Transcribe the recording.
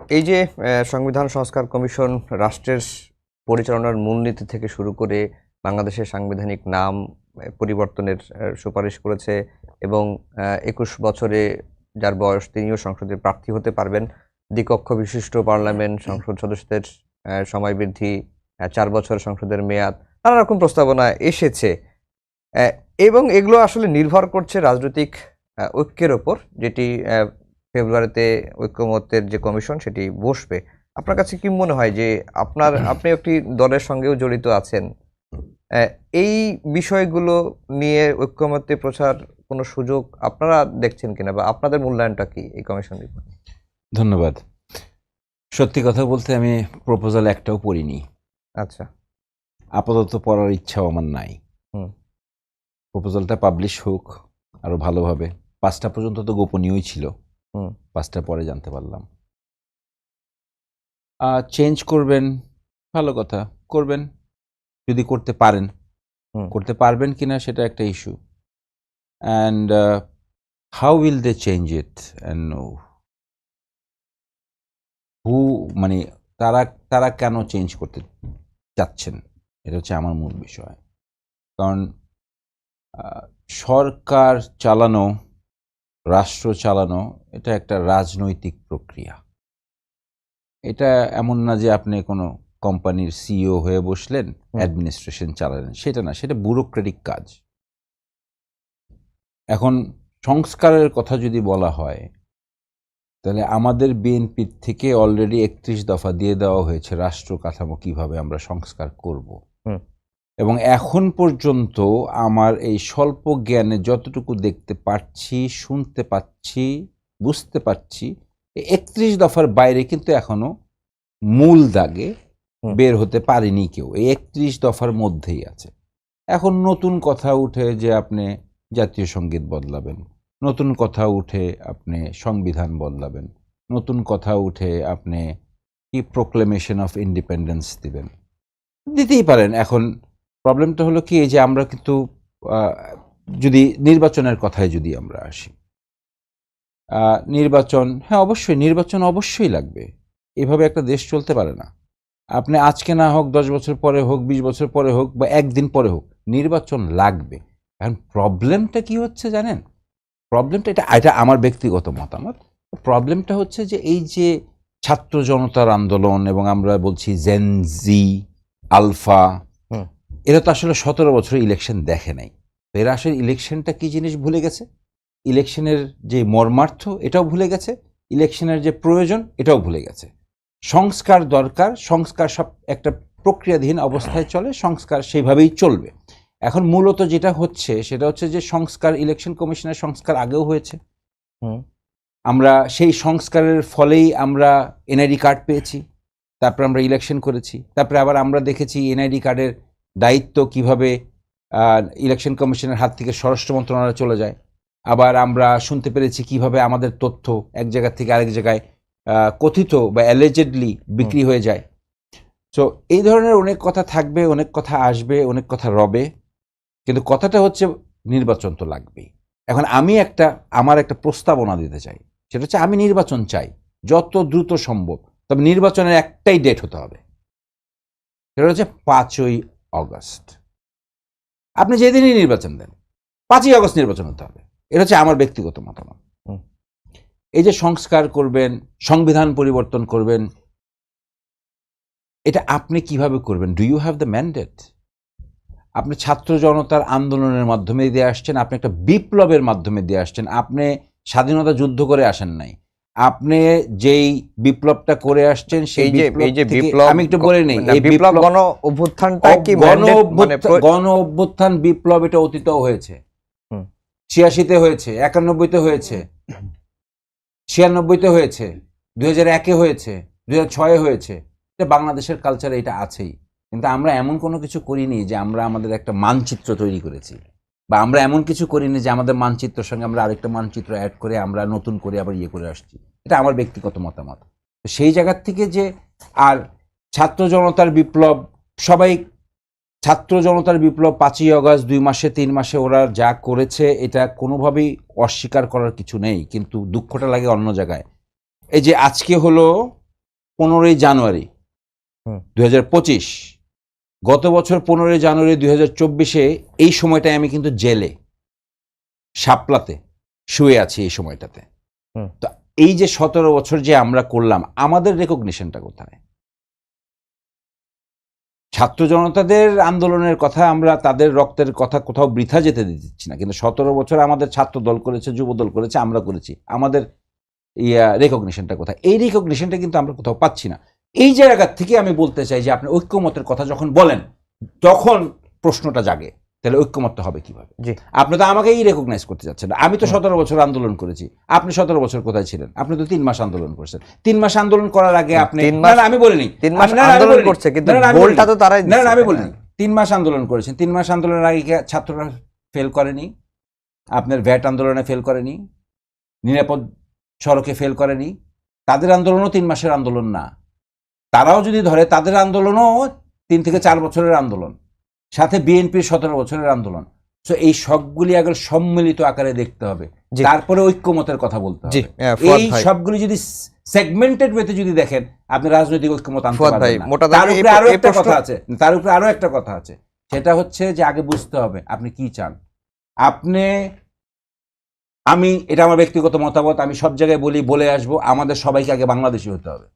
এই যে সংবিধান সংস্কার কমিশন রাষ্ট্রের পরিচালনার মূলনীতি থেকে শুরু করে বাংলাদেশের সাংবিধানিক নাম পরিবর্তনের সুপারিশ করেছে এবং ২১ বছরে যার বয়স তিনিও সংসদে প্রার্থী হতে পারবেন। দ্বিকক্ষ বিশিষ্ট পার্লামেন্ট, সংসদ সদস্যদের সময় বৃদ্ধি, ৪ বছর সংসদের মেয়াদ, নানা রকম প্রস্তাবনা এসেছে এবং এগুলো আসলে নির্ভর করছে রাজনৈতিক ঐক্যের ওপর, যেটি ফেব্রুয়ারিতে ঐক্যমত্যের যে কমিশন সেটি বসবে। আপনার কাছে কি মনে হয় যে আপনি একটি দলের সঙ্গেও জড়িত আছেন, এই বিষয়গুলো নিয়ে ঐক্যমত্যে প্রচার কোনো সুযোগ আপনারা দেখছেন কিনা, বা আপনাদের মূল্যায়নটা কি এই কমিশন রিপোর্ট? ধন্যবাদ। সত্যি কথা বলতে আমি প্রপোজাল একটাও পড়িনি। আচ্ছা। আপাতত পড়ার ইচ্ছাও আমার নাই। প্রপোজালটা পাবলিশ হোক আরো ভালোভাবে। 5টা পর্যন্ত তো গোপনীয়ই ছিল, 5টা পরে জানতে পারলাম। চেঞ্জ করবেন, ভালো কথা, করবেন যদি করতে পারেন। করতে পারবেন কিনা সেটা একটা issue. And how will they change it and who, মানে তারা কেন চেঞ্জ করতে চাচ্ছেন, এটা হচ্ছে আমার মূল বিষয়। কারণ সরকার চালানো, রাষ্ট্র চালানো, এটা একটা রাজনৈতিক প্রক্রিয়া। এটা এমন না যে আপনি কোনো কোম্পানির সিইও হয়ে বসলেন, অ্যাডমিনিস্ট্রেশন চালালেন, সেটা না, সেটা ব্যুরোক্রেটিক কাজ। এখন সংস্কারের কথা যদি বলা হয়, তাহলে আমাদের বিএনপির থেকে অলরেডি 31 দফা দিয়ে দেওয়া হয়েছে রাষ্ট্র কাঠামো কিভাবে আমরা সংস্কার করব। এবং এখন পর্যন্ত আমার এই স্বল্প জ্ঞানে যতটুকু দেখতে পাচ্ছি, শুনতে পাচ্ছি, বুঝতে পারছি, 31 দফার বাইরে কিন্তু এখনো মূল দাগে বের হতে পারেনি কেউ। এই 31 দফার মধ্যেই আছে। এখন নতুন কথা উঠে যে আপনি জাতীয় সঙ্গীত বদলাবেন, নতুন কথা উঠে আপনি সংবিধান বদলাবেন, নতুন কথা উঠে আপনি কি প্রোক্লেমেশন অফ ইন্ডিপেন্ডেন্স দিবেন, দিতেই পারেন। এখন প্রবলেমটা হলো কি, যে আমরা কিন্তু যদি নির্বাচনের কথায় যদি আমরা আসি, নির্বাচন, হ্যাঁ অবশ্যই নির্বাচন অবশ্যই লাগবে। এভাবে একটা দেশ চলতে পারে না। আপনি আজকে না হোক, 10 বছর পরে হোক, 20 বছর পরে হোক, বা একদিন পরে হোক, নির্বাচন লাগবে। এখন প্রবলেমটা কি হচ্ছে জানেন? প্রবলেমটা এটা আমার ব্যক্তিগত মতামত। প্রবলেমটা হচ্ছে যে এই যে ছাত্র জনতার আন্দোলন, এবং আমরা বলছি জেনজি, আলফা, এরা তো আসলে 17 বছর ইলেকশন দেখে নাই। এরা আসলে ইলেকশনটা কি জিনিস ভুলে গেছে, ইলেকশনের যে মর্মার্থ এটাও ভুলে গেছে, ইলেকশনের যে প্রয়োজন এটাও ভুলে গেছে। সংস্কার দরকার, সংস্কার সব একটা প্রক্রিয়াধীন অবস্থায় চলে, সংস্কার সেইভাবেই চলবে। এখন মূলত যেটা হচ্ছে সেটা হচ্ছে যে সংস্কার, ইলেকশন কমিশনের সংস্কার আগেও হয়েছে। আমরা সেই সংস্কারের ফলেই আমরা এনআইডি কার্ড পেয়েছি, তারপরে আমরা ইলেকশন করেছি, তারপরে আবার আমরা দেখেছি এনআইডি কার্ডের দায়িত্ব কিভাবে ইলেকশন কমিশনের হাত থেকে স্বরাষ্ট্র মন্ত্রণালয়ে চলে যায়। আবার আমরা শুনতে পেরেছি কিভাবে আমাদের তথ্য এক জায়গা থেকে আরেক জায়গায় কথিত বা অ্যালিজেডলি বিক্রি হয়ে যায়। সো এই ধরনের অনেক কথা থাকবে, অনেক কথা আসবে, অনেক কথা রবে, কিন্তু কথাটা হচ্ছে নির্বাচন তো লাগবেই। এখন আমি আমার একটা প্রস্তাবনা দিতে চাই, সেটা হচ্ছে আমি নির্বাচন চাই যত দ্রুত সম্ভব, তবে নির্বাচনের একটাই ডেট হতে হবে, সেটা হচ্ছে 5ই অগস্ট। আপনি যেদিনই নির্বাচন দেন, 5ই অগস্ট নির্বাচন হতে হবে। এটা হচ্ছে আমার ব্যক্তিগত মতামত। এই যে সংস্কার করবেন, সংবিধান পরিবর্তন করবেন, এটা আপনি কিভাবে করবেন? Do you have the mandate? আপনি ছাত্র জনতার আন্দোলনের মাধ্যমে দিয়ে আসছেন, আপনি একটা বিপ্লবের মাধ্যমে দিয়ে আসছেন, আপনি স্বাধীনতা যুদ্ধ করে আসেন নাই। আপনি যেই বিপ্লবটা করে আসছেন সেই বিপ্লব, আমি একটু বলে নেই, এই বিপ্লব গণ অভ্যুত্থানটা কি গণ অভ্যুত্থান বিপ্লব, এটা অতীতেও হয়েছে। 86-তে হয়েছে, 91-তে হয়েছে, 96-তে হয়েছে, 2001-এ হয়েছে, 2006-এ হয়েছে। এটা বাংলাদেশের কালচারে এটা আছেই। কিন্তু আমরা এমন কোনো কিছু করিনি যে আমরা আমাদের একটা মানচিত্র তৈরি করেছি, বা আমরা এমন কিছু করিনি যে আমাদের মানচিত্রের সঙ্গে আমরা আরেকটা মানচিত্র অ্যাড করে আমরা নতুন করে আবার করে আসছি। এটা আমার ব্যক্তিগত মতামত। তো সেই জায়গার থেকে যে, আর ছাত্র জনতার বিপ্লব, সবাই ছাত্র জনতার বিপ্লব 5ই অগস্ট 2 মাসে 3 মাসে ওরা যা করেছে, এটা কোনোভাবেই অস্বীকার করার কিছু নেই, কিন্তু দুঃখটা লাগে অন্য জায়গায়। এই যে আজকে হলো 15ই জানুয়ারি হুম। 2025, গত বছর 15ই জানুয়ারি 2024-এ এই সময়টায় আমি কিন্তু জেলে শাপলাতে শুয়ে আছি এই সময়টাতে। হুম। তো এই যে 17 বছর যে আমরা করলাম, আমাদের রেকগনিশনটা কোথায়? ছাত্র জনতাদের আন্দোলনের কথা, আমরা তাদের রক্তের কথা কোথাও বৃথা যেতে দিচ্ছি না, কিন্তু 17 বছর আমাদের ছাত্র দল করেছে, যুব দল করেছে, আমরা করেছি, আমাদের রেকগনিশনটা কোথায়? এই রেকগনিশনটা কিন্তু আমরা কোথাও পাচ্ছি না। এই জায়গা থেকে আমি বলতে চাই যে আপনি ঐক্যমতের কথা যখন বলেন তখন প্রশ্নটা জাগে, তাহলে ঐক্যমত হবে কিভাবে? জি। আপনি তো আমাকে এই রেকগনাইজ করতে যাচ্ছেন না। আমি তো 17 বছর আন্দোলন করেছি, আপনি 17 বছর কোথায় ছিলেন? আপনি তো 3 মাস আন্দোলন করেছেন। 3 মাস আন্দোলন করার আগে আপনি 3 না মাস না আমি বলিনি, 3 মাস না, না, আমি আন্দোলন বলিনি। করছে, কিন্তু না, না, আমি গোলটা বলিনি। তো তারাই না দিচ্ছে, না আমি তাই বলিনি। না? 3 মাস আন্দোলন করেছেন। 3 মাস আন্দোলনের আগে কি ছাত্ররা ফেল করেনি? আপনার ভ্যাট আন্দোলনে ফেল করেনি? নিরাপদ সড়কে ফেল করেনি? তাদের আন্দোলনও 3 মাসের আন্দোলন না। তারাও যদি ধরে, তাদের আন্দোলনও 3 থেকে 4 বছরের আন্দোলন, সাথে বিএনপির 17 বছরের আন্দোলন। সো এই সবগুলি আগে সম্মিলিত আকারে দেখতে হবে, জি। তারপরে ঐক্যমতের কথা বলতে জি, হবে। ফুয়াদ এই ভাই। সবগুলি যদি সেগমেন্টেড ওয়েতে যদি দেখেন, আপনি রাজনৈতিক ঐক্যমত আনতে ফুয়াদ ভাই, পারবেন না। মোটা তার দাগে উপরে আরো এই একটা প্রশ্ন- কথা আছে, তার উপরে আরো একটা কথা আছে, সেটা হচ্ছে যে আগে বুঝতে হবে আপনি কি চান। আমি এটা আমার ব্যক্তিগত মতামত, আমি সব জায়গায় বলে আসবো, আমাদের সবাইকে আগে বাংলাদেশি হতে হবে।